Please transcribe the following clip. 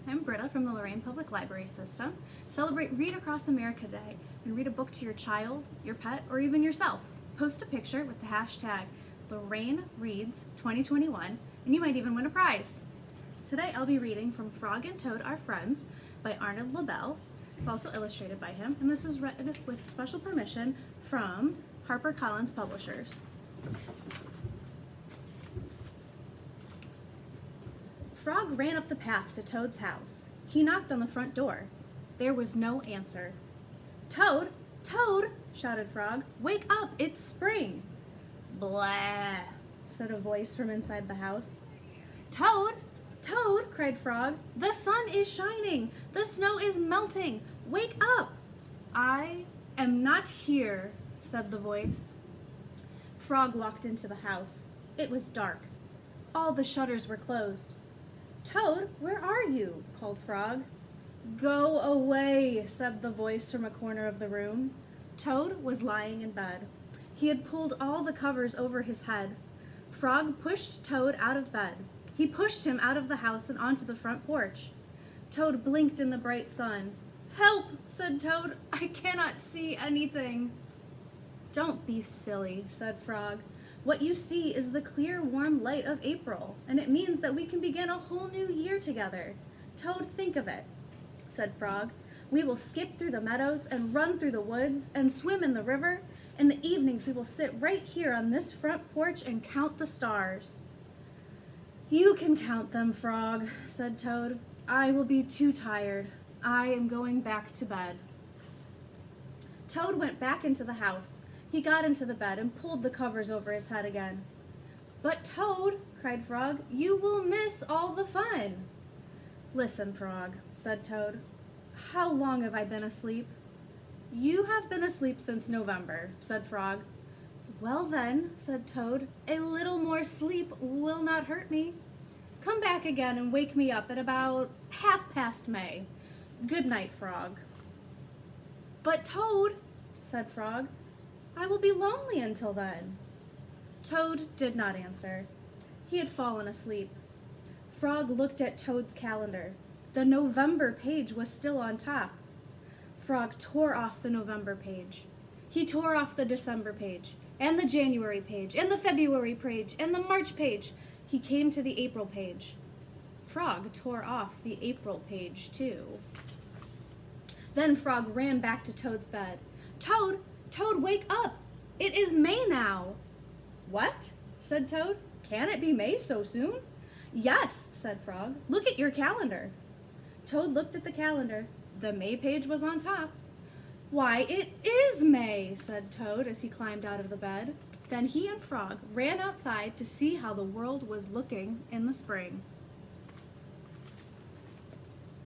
I'm Britta from the Lorraine Public Library System. Celebrate Read Across America Day and read a book to your child, your pet, or even yourself. Post a picture with the hashtag LorraineReads2021 and you might even win a prize. Today I'll be reading from Frog and Toad Are Friends by Arnold LaBelle. It's also illustrated by him, and this is read with special permission from HarperCollins Publishers. Frog ran up the path to Toad's house. He knocked on the front door. There was no answer. "Toad! Toad!" shouted Frog. "Wake up! It's spring!" "Blah!" said a voice from inside the house. "Toad! Toad!" cried Frog. "The sun is shining! The snow is melting! Wake up!" "I am not here," said the voice. Frog walked into the house. It was dark. All the shutters were closed. "Toad, where are you?" called Frog. "Go away," said the voice from a corner of the room. Toad was lying in bed. He had pulled all the covers over his head. Frog pushed Toad out of bed. He pushed him out of the house and onto the front porch. Toad blinked in the bright sun. "Help," said Toad. "I cannot see anything." "Don't be silly," said Frog. "What you see is the clear, warm light of April, and it means that we can begin a whole new year together. Toad, think of it," said Frog. "We will skip through the meadows and run through the woods and swim in the river. In the evenings we will sit right here on this front porch and count the stars." "You can count them, Frog," said Toad. "I will be too tired. I am going back to bed." Toad went back into the house. He got into the bed and pulled the covers over his head again. "But Toad," cried Frog, "you will miss all the fun." "Listen, Frog," said Toad. "How long have I been asleep?" "You have been asleep since November," said Frog. "Well then," said Toad, "a little more sleep will not hurt me. Come back again and wake me up at about 1/2 May. Good night, Frog." "But Toad," said Frog, "I will be lonely until then." Toad did not answer. He had fallen asleep. Frog looked at Toad's calendar. The November page was still on top. Frog tore off the November page. He tore off the December page, and the January page, and the February page, and the March page. He came to the April page. Frog tore off the April page too. Then Frog ran back to Toad's bed. "Toad! Toad, wake up! It is May now." "What?" said Toad. "Can it be May so soon?" "Yes," said Frog. "Look at your calendar." Toad looked at the calendar. The May page was on top. "Why, it is May," said Toad as he climbed out of the bed. Then he and Frog ran outside to see how the world was looking in the spring.